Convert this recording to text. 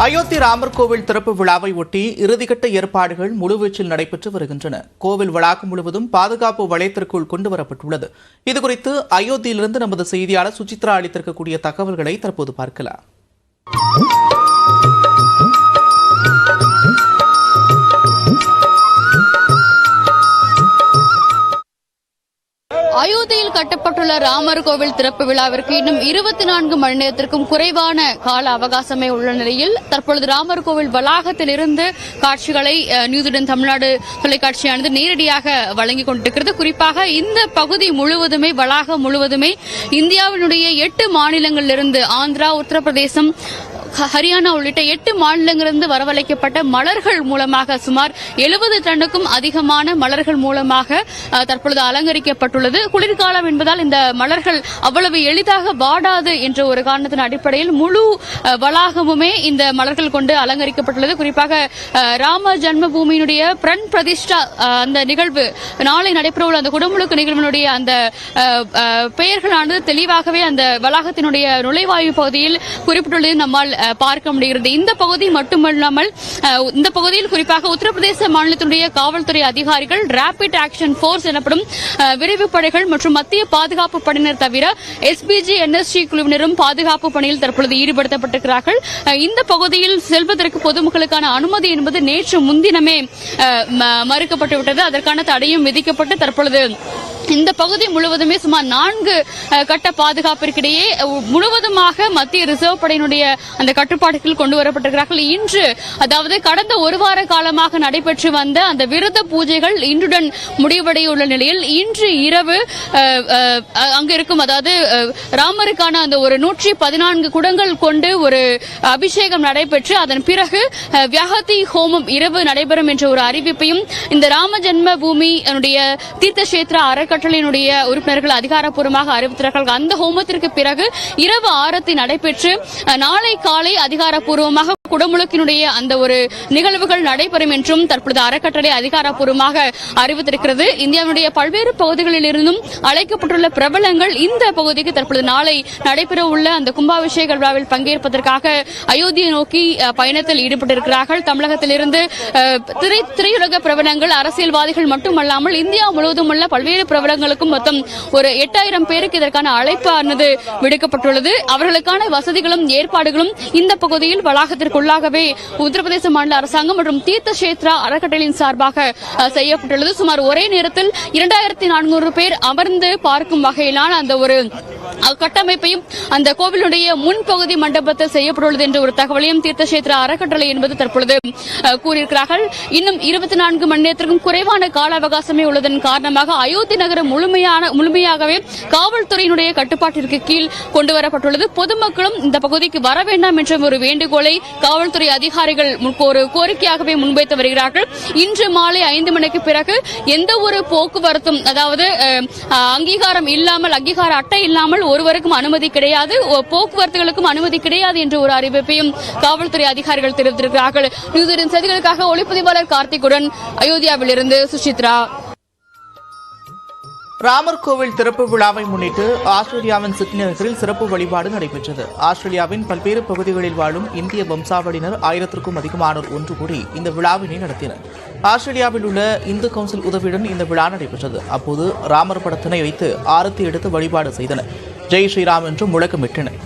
அயோத்தி ராமர் கோவில் திறப்பு விழாவை ஒட்டி இறுதிக்கட்ட ஏற்பாடுகள் முழுவீச்சில் நடைபெற்று வருகின்றன. கோவில் வளாகம் முழுவதும் பாதுகாப்பு வளையத்திற்குள் கொண்டுவரப்பட்டுள்ளது. இதுகுறித்து அயோத்தியிலிருந்து நமது செய்தியாளர் சுசித்ரா அளித்திருக்கக்கூடிய தகவல்களை தற்போது பார்க்கலாம். அயோத்தியில் கட்டப்பட்டுள்ள ராமர் கோவில் திறப்பு விழாவிற்கு இன்னும் 24 மணி நேரத்திற்கும் குறைவான கால அவகாசமே உள்ள நிலையில் தற்பொழுது ராமர் கோவில் வளாகத்தில் இருந்து காட்சிகளை நியூசிலாந்து தமிழ்நாடு தொலைக்காட்சியானது நேரடியாக வழங்கிக் கொண்டிருக்கிறது. குறிப்பாக இந்த பகுதி முழுவதுமே வளாகம் முழுவதுமே இந்தியாவினுடைய 8 மாநிலங்களிலிருந்து ஆந்திரா, உத்தரப்பிரதேசம், ஹரியானா உள்ளிட்ட 8 மாநிலங்களிலிருந்து வரவழைக்கப்பட்ட மலர்கள் மூலமாக சுமார் 70 டன்னுக்கும் அதிகமான மலர்கள் மூலமாக தற்பொழுது அலங்கரிக்கப்பட்டுள்ளது. குளிர்காலம் என்பதால் இந்த மலர்கள் அவ்வளவு எளிதாக வாடாது என்ற ஒரு காரணத்தின் அடிப்படையில் முழு வளாகமுமே இந்த மலர்கள் கொண்டு அலங்கரிக்கப்பட்டுள்ளது. குறிப்பாக ராம ஜன்மபூமியினுடைய பிரண் பிரதிஷ்டா அந்த நிகழ்வு நாளை நடைபெறவுள்ள அந்த குடமுழுக்கு நிகழ்வினுடைய அந்த பெயர்களானது தெளிவாகவே அந்த வளாகத்தினுடைய நுழைவாயு பகுதியில் குறிப்பிட்டுள்ளதை நம்மால் பார்க்க முடிகிறது. இந்த பகுதி மட்டுமல்லாமல் இந்த பகுதியில் குறிப்பாக உத்தரப்பிரதேச மாநிலத்தினுடைய காவல்துறை அதிகாரிகள், ரேபிட் ஆக்ஷன் போர்ஸ் எனப்படும் விரைவு படைகள் மற்றும் மத்திய பாதுகாப்பு படையினர் தவிர எஸ்பிஜி என்எஸ்ஜி குழுவினரும் பாதுகாப்பு பணியில் தற்பொழுது ஈடுபடுத்தப்பட்டிருக்கிறார்கள். இந்த பகுதியில் செல்வதற்கு பொதுமக்களுக்கான அனுமதி என்பது நேற்று முன்தினமே மறுக்கப்பட்டுவிட்டது. அதற்கான தடையும் விதிக்கப்பட்டு தற்பொழுது இந்த பகுதி முழுவதுமே சுமார் 4 கட்ட பாதுகாப்பிற்கிடையே முழுவதுமாக மத்திய ரிசர்வ் படையினுடைய அந்த கட்டுப்பாட்டுகள் கொண்டு வரப்பட்டிருக்கிறார்கள். இன்று, அதாவது கடந்த ஒரு வார காலமாக நடைபெற்று வந்த அந்த விரத பூஜைகள் இன்றுடன் முடிவடைய உள்ள நிலையில் இன்று இரவு அங்கு இருக்கும், அதாவது ராமருக்கான அந்த ஒரு 114 குடங்கள் கொண்டு ஒரு அபிஷேகம் நடைபெற்று அதன் பிறகு வியாகதி ஹோமம் இரவு நடைபெறும் என்ற ஒரு அறிவிப்பையும் இந்த ராம ஜென்ம பூமி தீர்த்தக்ஷேத்ரா அறக்கட்டளையினுடைய உறுப்பினர்கள் அதிகாரப்பூர்வமாக அறிவித்தார்கள். அந்த ஹோமத்திற்கு பிறகு இரவு ஆரத்தி நடைபெற்று நாளை காலை அதிகாரப்பூர்வமாக குடமுழுக்கினுடைய அந்த ஒரு நிகழ்வுகள் நடைபெறும் என்றும் தற்பொழுது அறக்கட்டளை அதிகாரப்பூர்வமாக அறிவித்திருக்கிறது. இந்தியாவுடைய பல்வேறு பகுதிகளில் இருந்தும் அழைக்கப்பட்டுள்ள பிரபலங்கள் இந்த பகுதிக்கு தற்பொழுது நாளை நடைபெற உள்ள அந்த கும்பாபிஷேக விழாவில் பங்கேற்பதற்காக அயோத்தியை நோக்கி பயணத்தில் ஈடுபட்டிருக்கிறார்கள். தமிழகத்திலிருந்து திரையுலக பிரபலங்கள், அரசியல்வாதிகள் மட்டுமல்லாமல் இந்தியா முழுவதும் உள்ள பல்வேறு பிரபலங்களுக்கும் மொத்தம் ஒரு 8000 பேருக்கு இதற்கான அழைப்பானது விடுக்கப்பட்டுள்ளது. அவர்களுக்கான வசதிகளும் ஏற்பாடுகளும் இந்த பகுதியில் வளாகத்திற்குள்ளாகவே உத்தரப்பிரதேச மாநில அரசாங்கம் மற்றும் தீர்த்தக்ஷேத்ரா அறக்கட்டளையின் சார்பாக செய்யப்பட்டுள்ளது. சுமார் ஒரே நேரத்தில் 2400 பேர் அமர்ந்து பார்க்கும் வகையிலான அந்த ஒரு கட்டமைப்பையும் அந்த கோவிலுடைய முன்பகுதி மண்டபத்தில் செய்யப்பட்டுள்ளது என்ற ஒரு தகவலையும் தீர்த்தக்ஷேத்ரா அறக்கட்டளை என்பது தற்பொழுது கூறியிருக்கிறார்கள். இன்னும் 24 மணி நேரத்திற்கும் குறைவான கால அவகாசமே உள்ளதன் காரணமாக அயோத்தி நகரம் முழுமையாகவே காவல்துறையினுடைய கட்டுப்பாட்டிற்கு கீழ் கொண்டுவரப்பட்டுள்ளது. பொதுமக்களும் இந்த பகுதிக்கு வர வேண்டாம் என்ற ஒரு வேண்டுகோளை காவல்துறை அதிகாரிகள் ஒரு கோரிக்கையாகவே முன்வைத்து வருகிறார்கள். இன்று மாலை 5 மணிக்கு பிறகு எந்த ஒரு போக்குவரத்தும், அதாவது அங்கீகார அட்டை இல்லாமல் ஒருவருக்கும் அனுமதி கிடையாது, போக்குவரத்துகளுக்கும் அனுமதி கிடையாது என்ற ஒரு அறிவிப்பையும் காவல்துறை அதிகாரிகள் தெரிவித்திருக்கிறார்கள். நியூசிலாந்து செய்திகளுக்காக ஒளிப்பதிவாளர் கார்த்திகுடன் அயோத்தியாவிலிருந்து சுசித்ரா. ராமர் கோவில் திறப்பு விழாவை முன்னிட்டு ஆஸ்திரேலியாவின் சிட்னி நகரில் சிறப்பு வழிபாடு நடைபெற்றது. ஆஸ்திரேலியாவின் பல்வேறு பகுதிகளில் வாழும் இந்திய வம்சாவளியினர் 1000க்கும் அதிகமானோர் ஒன்று கூடி இந்த விழாவினை நடத்தினர். ஆஸ்திரேலியாவில் உள்ள இந்து கவுன்சில் உதவியுடன் இந்த விழா நடைபெற்றது. அப்போது ராமர் படத்தினை வைத்து ஆரத்தி எடுத்து வழிபாடு செய்தனர். ஜெய் ஸ்ரீராம் என்று முழக்கமிட்டனர்.